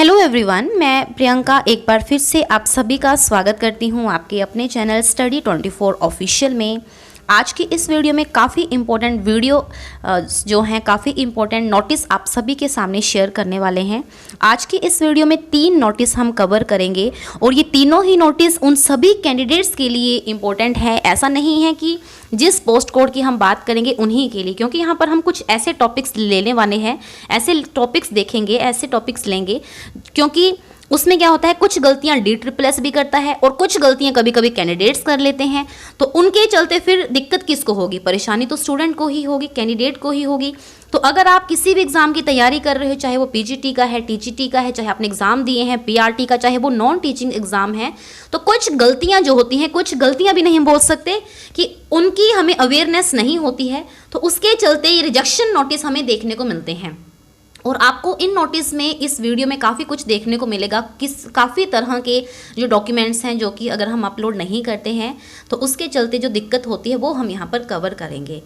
Hello everyone, मैं प्रियंका एक बार फिर से आप सभी का स्वागत करती हूं आपके अपने चैनल स्टडी 24 ऑफिशियल में। आज की इस वीडियो में काफ़ी इम्पोर्टेंट जो हैं काफ़ी इम्पोर्टेंट नोटिस आप सभी के सामने शेयर करने वाले हैं। आज की इस वीडियो में 3 नोटिस हम कवर करेंगे और ये तीनों ही नोटिस उन सभी कैंडिडेट्स के लिए इम्पोर्टेंट है। ऐसा नहीं है कि जिस पोस्ट कोड की हम बात करेंगे उन्हीं के लिए, क्योंकि यहाँ पर हम कुछ ऐसे टॉपिक्स लेने वाले हैं, ऐसे टॉपिक्स देखेंगे, ऐसे टॉपिक्स लेंगे, क्योंकि उसमें क्या होता है, कुछ गलतियां DSSS भी करता है और कुछ गलतियां कभी कभी कैंडिडेट्स कर लेते हैं। तो उनके चलते फिर दिक्कत किसको होगी? परेशानी तो स्टूडेंट को ही होगी, कैंडिडेट को ही होगी। तो अगर आप किसी भी एग्जाम की तैयारी कर रहे हो, चाहे वो PGT का है, TGT का है, चाहे आपने एग्जाम दिए हैं PRT का, चाहे वो नॉन टीचिंग एग्जाम है, तो कुछ गलतियां जो होती हैं, कुछ गलतियां भी नहीं बोल सकते कि उनकी हमें अवेयरनेस नहीं होती है, तो उसके चलते ये रिजेक्शन नोटिस हमें देखने को मिलते हैं। और आपको इन नोटिस में, इस वीडियो में काफ़ी कुछ देखने को मिलेगा, काफ़ी तरह के जो डॉक्यूमेंट्स हैं जो कि अगर हम अपलोड नहीं करते हैं तो उसके चलते जो दिक्कत होती है वो हम यहाँ पर कवर करेंगे।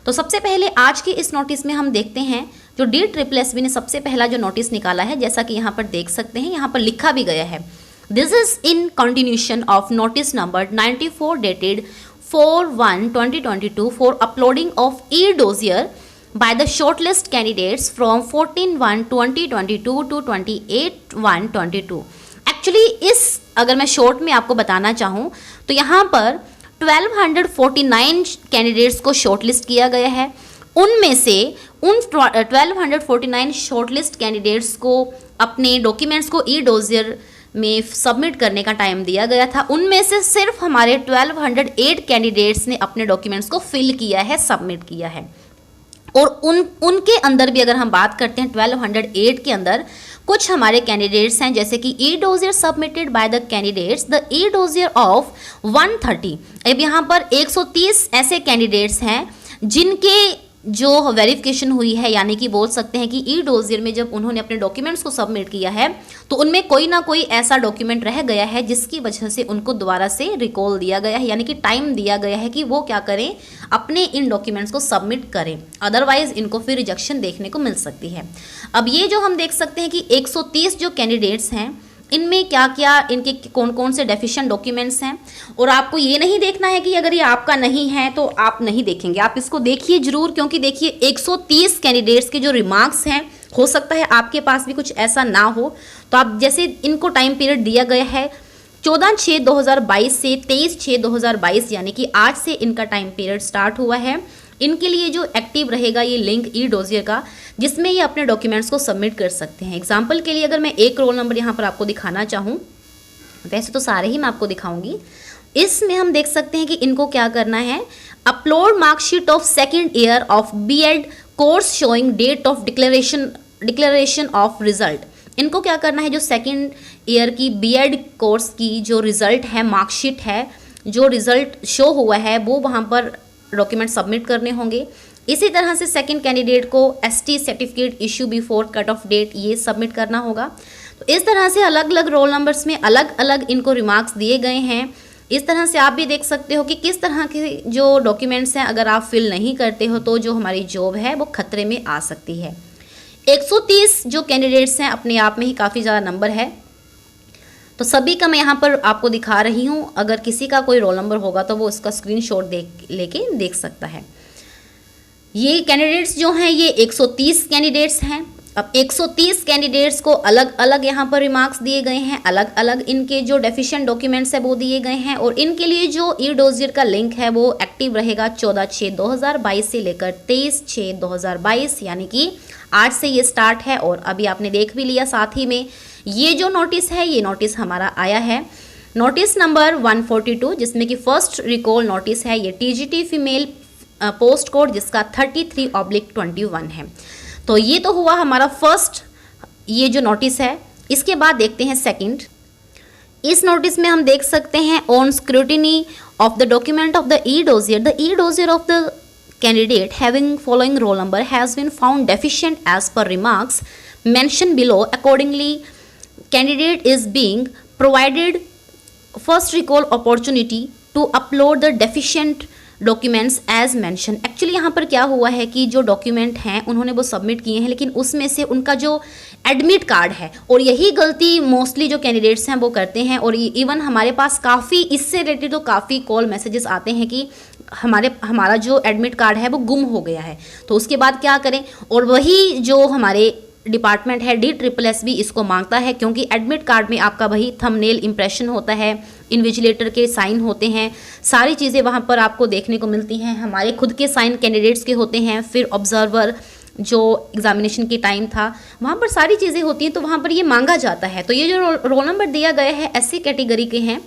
तो सबसे पहले आज के इस नोटिस में हम देखते हैं जो DSSS ने सबसे पहला जो नोटिस निकाला है, जैसा कि यहाँ पर देख सकते हैं, यहाँ पर लिखा भी गया है, this is in continuation of notice number 94 dated 4/1/2022 for uploading of e-dossier by the shortlist candidates from 14/1/2022 to 28/1/22। Actually इस, अगर मैं शॉर्ट में आपको बताना चाहूँ तो यहाँ पर 1249 कैंडिडेट्स को शॉर्टलिस्ट किया गया है। उनमें से उन 1249 शॉर्टलिस्ट कैंडिडेट्स को अपने डॉक्यूमेंट्स को e-dossier में सबमिट करने का टाइम दिया गया था। उनमें से सिर्फ हमारे 1208 कैंडिडेट्स ने अपने डॉक्यूमेंट्स को फिल किया है, सबमिट किया है। और उनके अंदर भी अगर हम बात करते हैं 1208 के अंदर कुछ हमारे कैंडिडेट्स हैं, जैसे कि e-dossier submitted by the candidates the e-dossier of 130। अब यहाँ पर 130 ऐसे कैंडिडेट्स हैं जिनके जो वेरिफिकेशन हुई है, यानी कि बोल सकते हैं कि e-dossier में जब उन्होंने अपने डॉक्यूमेंट्स को सबमिट किया है तो उनमें कोई ना कोई ऐसा डॉक्यूमेंट रह गया है जिसकी वजह से उनको दोबारा से रिकॉल दिया गया है, यानी कि टाइम दिया गया है कि वो क्या करें, अपने इन डॉक्यूमेंट्स को सबमिट करें, अदरवाइज इनको फिर रिजेक्शन देखने को मिल सकती है। अब ये जो हम देख सकते हैं कि 130 जो कैंडिडेट्स हैं, इनमें क्या क्या, इनके कौन कौन से डेफिशिएंट डॉक्यूमेंट्स हैं। और आपको ये नहीं देखना है कि अगर ये आपका नहीं है तो आप नहीं देखेंगे, आप इसको देखिए जरूर, क्योंकि देखिए 130 कैंडिडेट्स के जो रिमार्क्स हैं, हो सकता है आपके पास भी कुछ ऐसा ना हो, तो आप जैसे इनको टाइम पीरियड दिया गया है 14/6/2022 से 23/6/2022, यानी कि आज से इनका टाइम पीरियड स्टार्ट हुआ है। इनके लिए जो एक्टिव रहेगा ये लिंक e-dossier का, जिसमें ये अपने डॉक्यूमेंट्स को सबमिट कर सकते हैं। एग्जाम्पल के लिए अगर मैं एक रोल नंबर यहाँ पर आपको दिखाना चाहूँ, वैसे तो सारे ही मैं आपको दिखाऊंगी, इसमें हम देख सकते हैं कि इनको क्या करना है, upload marksheet of second year of B.Ed course showing date of declaration of result. इनको क्या करना है, जो सेकेंड ईयर की B.Ed कोर्स की जो रिजल्ट है, मार्कशीट है, जो रिजल्ट शो हुआ है, वो वहाँ पर डॉक्यूमेंट सबमिट करने होंगे। इसी तरह से सेकंड कैंडिडेट को ST certificate issue before cut off date ये सबमिट करना होगा। तो इस तरह से अलग अलग रोल नंबर्स में अलग अलग इनको रिमार्क्स दिए गए हैं। इस तरह से आप भी देख सकते हो कि किस तरह के जो डॉक्यूमेंट्स हैं, अगर आप फिल नहीं करते हो तो जो हमारी जॉब है वो खतरे में आ सकती है। 130 जो कैंडिडेट्स हैं, अपने आप में ही काफ़ी ज़्यादा नंबर है, तो सभी का मैं यहाँ पर आपको दिखा रही हूँ। अगर किसी का कोई रोल नंबर होगा तो वो इसका स्क्रीनशॉट लेके देख सकता है। ये कैंडिडेट्स जो हैं ये 130 कैंडिडेट्स हैं। अब 130 कैंडिडेट्स को अलग अलग यहाँ पर रिमार्क्स दिए गए हैं, अलग अलग इनके जो डेफिशिएंट डॉक्यूमेंट्स है वो दिए गए हैं, और इनके लिए जो e-dossier का लिंक है वो एक्टिव रहेगा 14/6/2022 से लेकर 23/6/2022, यानी कि आज से ये स्टार्ट है। और अभी आपने देख भी लिया, साथ ही में ये जो नोटिस है, ये नोटिस हमारा आया है नोटिस नंबर 142, जिसमें कि फर्स्ट रिकॉल नोटिस है, ये TGT फीमेल पोस्ट कोड जिसका 33/21 है। तो ये तो हुआ हमारा फर्स्ट ये जो नोटिस है। इसके बाद देखते हैं सेकंड। इस नोटिस में हम देख सकते हैं, on scrutiny of the document of the e-dossier of the candidate having following roll number has been found deficient as per remarks mentioned below. Accordingly, candidate is being provided first recall opportunity to upload the deficient documents as mention. Actually यहाँ पर क्या हुआ है कि जो document हैं उन्होंने वो सबमिट किए हैं, लेकिन उसमें से उनका जो एडमिट कार्ड है, और यही गलती मोस्टली जो कैंडिडेट्स हैं वो करते हैं। और इवन हमारे पास काफ़ी इससे रिलेटेड तो काफ़ी कॉल मैसेजेस आते हैं कि हमारा जो एडमिट कार्ड है वो गुम हो गया है, तो उसके बाद क्या करें। और वही जो हमारे डिपार्टमेंट है DSSS इसको मांगता है, क्योंकि एडमिट कार्ड में आपका वही थंबनेल इंप्रेशन होता है, इन्विजिलेटर के साइन होते हैं, सारी चीज़ें वहाँ पर आपको देखने को मिलती हैं। हमारे खुद के साइन कैंडिडेट्स के होते हैं, फिर ऑब्जर्वर जो एग्जामिनेशन के टाइम था वहाँ पर सारी चीज़ें होती हैं, तो वहाँ पर ये मांगा जाता है। तो ये जो रोल नंबर दिया गया है SC कैटेगरी के हैं।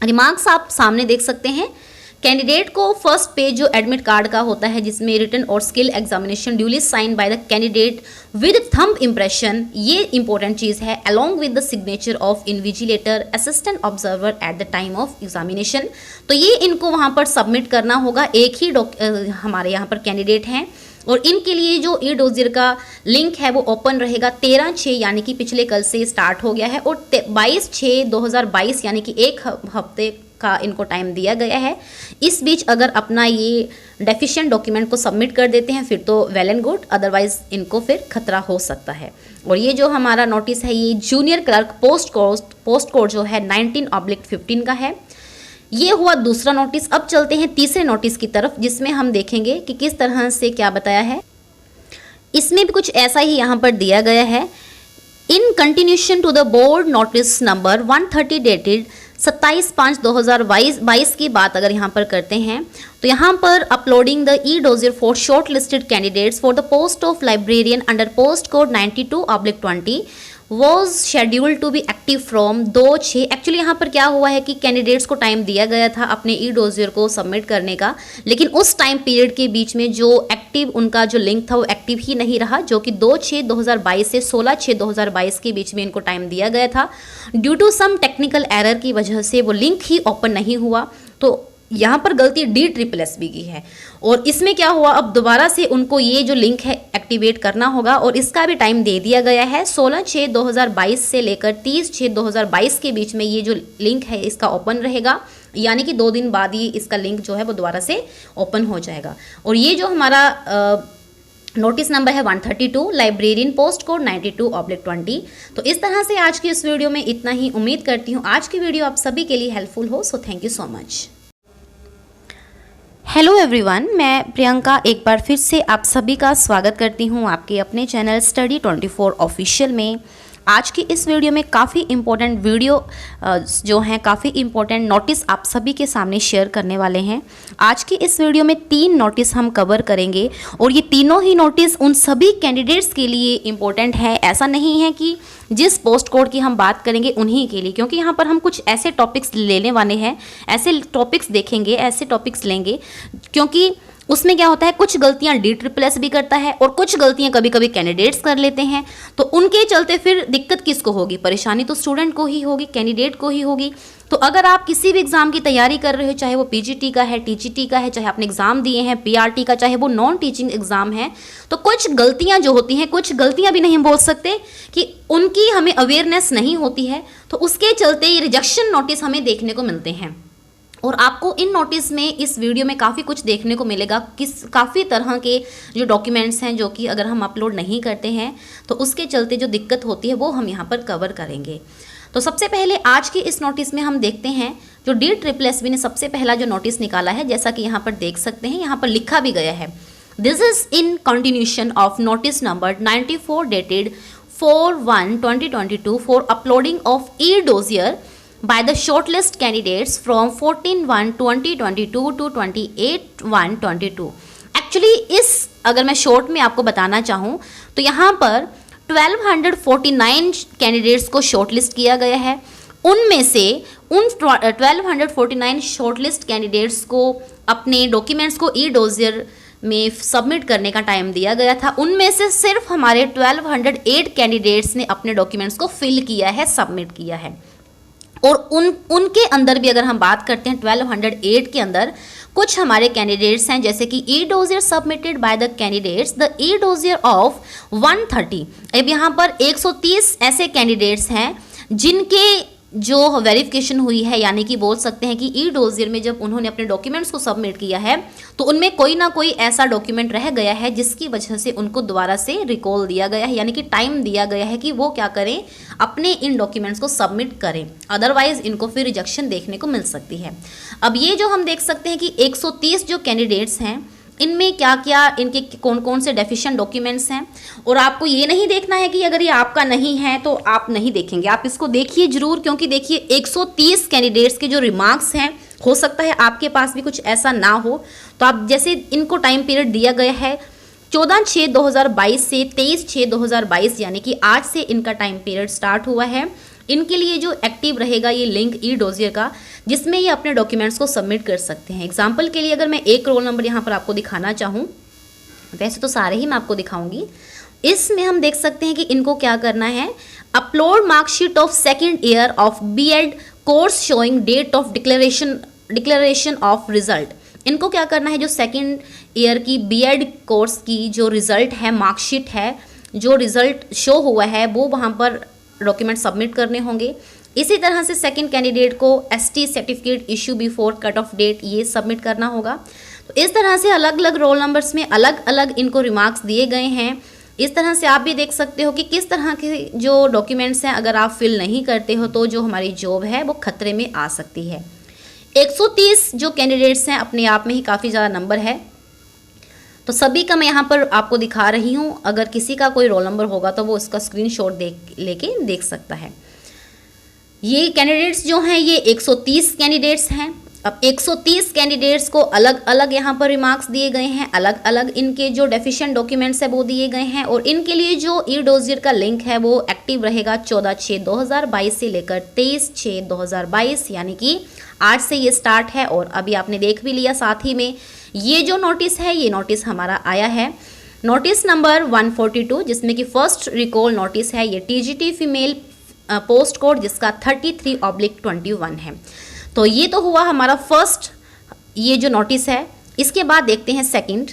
रिमार्क्स आप सामने देख सकते हैं। कैंडिडेट को फर्स्ट पेज जो एडमिट कार्ड का होता है, जिसमें रिटन और skill examination duly sign by the candidate with thumb impression, ये इंपॉर्टेंट चीज़ है, along with the signature of invigilator assistant observer at the time of examination. तो ये इनको वहाँ पर सबमिट करना होगा। एक ही हमारे यहाँ पर कैंडिडेट हैं, और इनके लिए जो ई-डोजियर का लिंक है वो ओपन रहेगा 13/6 यानी कि पिछले कल से स्टार्ट हो गया है, और 22/6/2022 यानी कि एक हफ्ते का इनको टाइम दिया गया है। इस बीच अगर अपना ये डेफिशिएंट डॉक्यूमेंट को सबमिट कर देते हैं फिर तो वेल एंड गुड, अदरवाइज इनको फिर खतरा हो सकता है। और ये जो हमारा नोटिस है ये जूनियर क्लर्क पोस्ट कोड जो है 19/15 का है। ये हुआ दूसरा नोटिस। अब चलते हैं तीसरे नोटिस की तरफ, जिसमें हम देखेंगे कि किस तरह से क्या बताया है। इसमें भी कुछ ऐसा ही यहाँ पर दिया गया है। In continuation to the board notice number 130 dated 27/5/2022 की बात अगर यहाँ पर करते हैं, तो यहाँ पर uploading the e-dossier for short listed candidates for the post of librarian under post code 92/20 was schedule to be active from 2/6। Actually यहाँ पर क्या हुआ है कि कैंडिडेट्स को टाइम दिया गया था अपने ई-डोजियर को सबमिट करने का, लेकिन उस टाइम पीरियड के बीच में जो एक्टिव उनका जो लिंक था वो एक्टिव ही नहीं रहा, जो कि 2/6/2022 से 16/6/2022 के बीच में इनको टाइम दिया गया था। Due to some technical error की वजह से वो लिंक ही ओपन नहीं हुआ, तो यहाँ पर गलती DSSS की है। और इसमें क्या हुआ, अब दोबारा से उनको ये जो लिंक है एक्टिवेट करना होगा, और इसका भी टाइम दे दिया गया है 16/6/2022 से लेकर 30/6/2022 के बीच में ये जो लिंक है इसका ओपन रहेगा, यानी कि 2 दिन बाद ही इसका लिंक जो है वो दोबारा से ओपन हो जाएगा। और ये जो हमारा नोटिस नंबर है 132 लाइब्रेरियन पोस्ट कोड 92/20। तो इस तरह से आज की इस वीडियो में इतना ही। उम्मीद करती हूँ आज की वीडियो आप सभी के लिए हेल्पफुल हो। So thank you so much. Hello everyone, मैं प्रियंका एक बार फिर से आप सभी का स्वागत करती हूँ आपके अपने चैनल स्टडी 24 ऑफिशियल में। आज की इस वीडियो में काफ़ी इम्पोर्टेंट वीडियो जो हैं, काफ़ी इम्पोर्टेंट नोटिस आप सभी के सामने शेयर करने वाले हैं। आज की इस वीडियो में 3 नोटिस हम कवर करेंगे, और ये तीनों ही नोटिस उन सभी कैंडिडेट्स के लिए इम्पोर्टेंट है। ऐसा नहीं है कि जिस पोस्ट कोड की हम बात करेंगे उन्हीं के लिए, क्योंकि यहाँ पर हम कुछ ऐसे टॉपिक्स लेने वाले हैं, ऐसे टॉपिक्स देखेंगे, ऐसे टॉपिक्स लेंगे, क्योंकि उसमें क्या होता है कुछ गलतियां DSSS भी करता है और कुछ गलतियां कभी कभी कैंडिडेट्स कर लेते हैं। तो उनके चलते फिर दिक्कत किसको होगी, परेशानी तो स्टूडेंट को ही होगी, कैंडिडेट को ही होगी। तो अगर आप किसी भी एग्जाम की तैयारी कर रहे हो, चाहे वो PGT का है, TGT का है, चाहे आपने एग्जाम दिए हैं PRT का, चाहे वो नॉन टीचिंग एग्जाम है, तो कुछ गलतियां जो होती हैं, कुछ गलतियां भी नहीं बोल सकते कि उनकी हमें अवेयरनेस नहीं होती है, तो उसके चलते ये रिजेक्शन नोटिस हमें देखने को मिलते हैं। और आपको इन नोटिस में, इस वीडियो में काफ़ी कुछ देखने को मिलेगा, काफ़ी तरह के जो डॉक्यूमेंट्स हैं जो कि अगर हम अपलोड नहीं करते हैं तो उसके चलते जो दिक्कत होती है वो हम यहाँ पर कवर करेंगे। तो सबसे पहले आज के इस नोटिस में हम देखते हैं जो DSSS ने सबसे पहला जो नोटिस निकाला है, जैसा कि यहाँ पर देख सकते हैं, यहाँ पर लिखा भी गया है, this is in continuation of notice number 94 dated 4/1/2022 for uploading of e-dossier by the shortlist candidates from 14/1/2022 to 28/1/22। Actually इस अगर मैं शॉर्ट में आपको बताना चाहूँ तो यहाँ पर 1249 कैंडिडेट्स को शॉर्टलिस्ट किया गया है। उनमें से उन 1249 शॉर्टलिस्ट कैंडिडेट्स को अपने डॉक्यूमेंट्स को ई-डोजियर में सबमिट करने का टाइम दिया गया था। उनमें से सिर्फ हमारे 1208 कैंडिडेट्स ने अपने डॉक्यूमेंट्स को फिल किया है, सबमिट किया है। और उनके अंदर भी अगर हम बात करते हैं 1208 के अंदर कुछ हमारे कैंडिडेट्स हैं, जैसे कि e-dossier submitted by the candidates the e-dossier of 130। अब यहाँ पर 130 ऐसे कैंडिडेट्स हैं जिनके जो वेरिफिकेशन हुई है, यानी कि बोल सकते हैं कि ई डोजियर में जब उन्होंने अपने डॉक्यूमेंट्स को सबमिट किया है तो उनमें कोई ना कोई ऐसा डॉक्यूमेंट रह गया है जिसकी वजह से उनको दोबारा से रिकॉल दिया गया है, यानी कि टाइम दिया गया है कि वो क्या करें, अपने इन डॉक्यूमेंट्स को सबमिट करें, अदरवाइज इनको फिर रिजेक्शन देखने को मिल सकती है। अब ये जो हम देख सकते हैं कि 130 जो कैंडिडेट्स हैं इनमें क्या क्या, इनके कौन कौन से डेफिशिएंट डॉक्यूमेंट्स हैं, और आपको ये नहीं देखना है कि अगर ये आपका नहीं है तो आप नहीं देखेंगे, आप इसको देखिए जरूर, क्योंकि देखिए 130 कैंडिडेट्स के जो रिमार्क्स हैं, हो सकता है आपके पास भी कुछ ऐसा ना हो, तो आप जैसे इनको टाइम पीरियड दिया गया है 14/6/2022 से 23/6/2022, यानी कि आज से इनका टाइम पीरियड स्टार्ट हुआ है। इनके लिए जो एक्टिव रहेगा ये लिंक ई डोजियर का, जिसमें ये अपने डॉक्यूमेंट्स को सबमिट कर सकते हैं। एग्जाम्पल के लिए अगर मैं एक रोल नंबर यहाँ पर आपको दिखाना चाहूँ, वैसे तो सारे ही मैं आपको दिखाऊंगी, इसमें हम देख सकते हैं कि इनको क्या करना है, upload marksheet of second year of BEd course showing date of declaration of result. इनको क्या करना है, जो सेकेंड ईयर की बीएड कोर्स की जो रिजल्ट है, मार्कशीट है, जो रिजल्ट शो हुआ है, वो वहाँ पर डॉक्यूमेंट सबमिट करने होंगे। इसी तरह से सेकंड कैंडिडेट को ST certificate issue before cut off date ये सबमिट करना होगा। तो इस तरह से अलग अलग रोल नंबर्स में अलग अलग इनको रिमार्क्स दिए गए हैं। इस तरह से आप भी देख सकते हो कि किस तरह के जो डॉक्यूमेंट्स हैं अगर आप फिल नहीं करते हो तो जो हमारी जॉब है वो खतरे में आ सकती है। 130 जो कैंडिडेट्स हैं अपने आप में ही काफ़ी ज़्यादा नंबर है, तो सभी का मैं यहाँ पर आपको दिखा रही हूँ। अगर किसी का कोई रोल नंबर होगा तो वो उसका स्क्रीनशॉट लेके देख सकता है। ये कैंडिडेट्स जो हैं ये 130 कैंडिडेट्स हैं। अब 130 कैंडिडेट्स को अलग अलग यहाँ पर रिमार्क्स दिए गए हैं, अलग अलग इनके जो डेफिशिएंट डॉक्यूमेंट्स है वो दिए गए हैं, और इनके लिए जो ई डोजियर का लिंक है वो एक्टिव रहेगा 14/6/2022 से लेकर 23/6/2022, यानी कि आज से ये स्टार्ट है। और अभी आपने देख भी लिया साथ ही में ये जो नोटिस है, ये नोटिस हमारा आया है, नोटिस नंबर 142, जिसमें कि फर्स्ट रिकॉल नोटिस है। ये टीजीटी फीमेल पोस्ट कोड जिसका 33/21 है। तो ये तो हुआ हमारा फर्स्ट ये जो नोटिस है। इसके बाद देखते हैं सेकंड।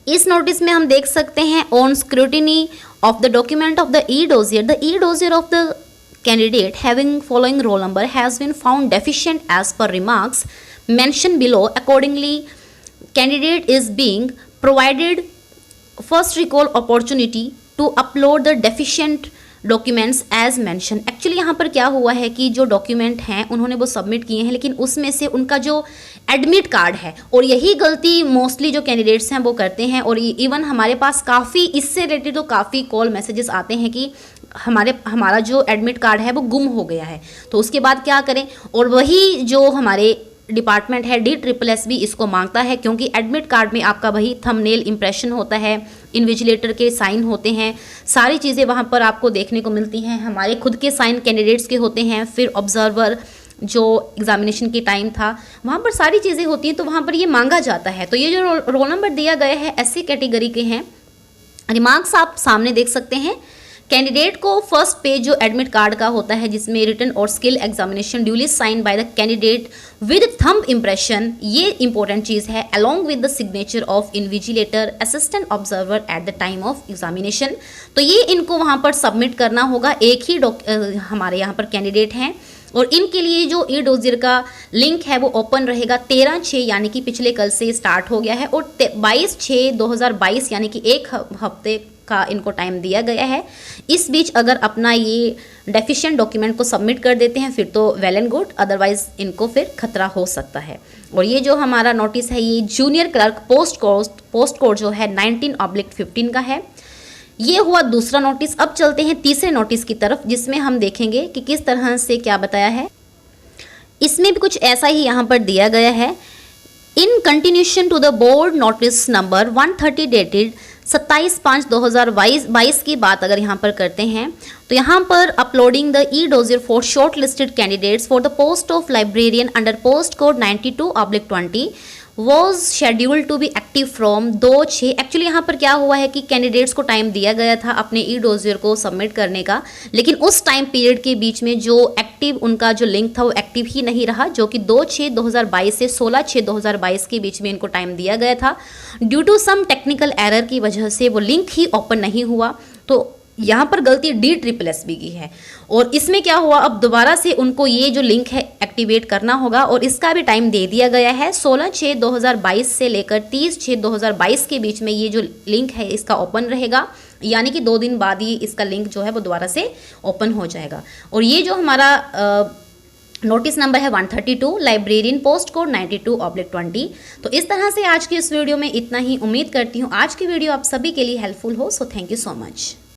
इस नोटिस में हम देख सकते हैं on scrutiny of the document of the e dossier of the candidate having following roll number has been found deficient as per remarks mentioned below. Accordingly, candidate is being provided first recall opportunity to upload the deficient documents as mention. Actually यहाँ पर क्या हुआ है कि जो document हैं उन्होंने वो सबमिट किए हैं, लेकिन उसमें से उनका जो एडमिट कार्ड है, और यही गलती मोस्टली जो कैंडिडेट्स हैं वो करते हैं। और इवन हमारे पास काफ़ी इससे रिलेटेड तो काफ़ी कॉल मैसेजेस आते हैं कि हमारा जो एडमिट कार्ड है वो गुम हो गया है, तो उसके बाद क्या करें। और वही जो हमारे डिपार्टमेंट है DSSS भी इसको मांगता है, क्योंकि एडमिट कार्ड में आपका वही थंबनेल इंप्रेशन होता है, इन्विजिलेटर के साइन होते हैं, सारी चीज़ें वहाँ पर आपको देखने को मिलती हैं। हमारे खुद के साइन कैंडिडेट्स के होते हैं, फिर ऑब्जर्वर जो एग्जामिनेशन की टाइम था वहाँ पर सारी चीज़ें होती हैं, तो वहाँ पर ये मांगा जाता है। तो ये जो रोल नंबर दिया गया है ऐसी कैटेगरी के हैं। रिमार्क्स आप सामने देख सकते हैं। कैंडिडेट को फर्स्ट पेज जो एडमिट कार्ड का होता है, जिसमें रिटन और skill examination duly sign by the candidate with thumb impression, ये इंपॉर्टेंट चीज़ है, along with the signature of invigilator assistant observer at the time of examination. तो ये इनको वहाँ पर सबमिट करना होगा। एक ही हमारे यहाँ पर कैंडिडेट हैं, और इनके लिए जो ई डोजियर का लिंक है वो ओपन रहेगा 13/6, यानी कि पिछले कल से स्टार्ट हो गया है, और 22/6/2022 यानी कि एक हफ्ते का इनको टाइम दिया गया है। इस बीच अगर अपना ये डेफिशिएंट डॉक्यूमेंट को सबमिट कर देते हैं फिर तो वेल एंड गुड, अदरवाइज इनको फिर खतरा हो सकता है। और ये जो हमारा नोटिस है ये जूनियर क्लर्क पोस्ट कोड जो है 19/15 का है। ये हुआ दूसरा नोटिस। अब चलते हैं तीसरे नोटिस की तरफ, जिसमें हम देखेंगे कि किस तरह से क्या बताया है। इसमें भी कुछ ऐसा ही यहाँ पर दिया गया है। In continuation to the board notice number 130 dated 27/5/2022 की बात अगर यहाँ पर करते हैं तो यहाँ पर uploading the e dossier for short listed candidates for the post of librarian under post code 92/20 was scheduled to be active from 2/6। Actually यहाँ पर क्या हुआ है कि कैंडिडेट्स को टाइम दिया गया था अपने ई डोजियर को सबमिट करने का, लेकिन उस टाइम पीरियड के बीच में जो एक्टिव उनका जो लिंक था वो एक्टिव ही नहीं रहा, जो कि 2/6/2022 से 16/6/2022 के बीच में इनको टाइम दिया गया था। Due to some technical error की वजह से वो लिंक ही ओपन नहीं हुआ। तो यहाँ पर गलती DSSB की है और इसमें क्या हुआ, अब दोबारा से उनको ये जो लिंक है एक्टिवेट करना होगा और इसका भी टाइम दे दिया गया है 16/6/2022 से लेकर 30/6/2022 के बीच में ये जो लिंक है इसका ओपन रहेगा, यानी कि 2 दिन बाद ही इसका लिंक जो है वो दोबारा से ओपन हो जाएगा। और ये जो हमारा नोटिस नंबर है 132, लाइब्रेरियन पोस्ट कोड 92/20। तो इस तरह से आज की इस वीडियो में इतना ही। उम्मीद करती हूँ आज की वीडियो आप सभी के लिए हेल्पफुल हो। So thank you so much.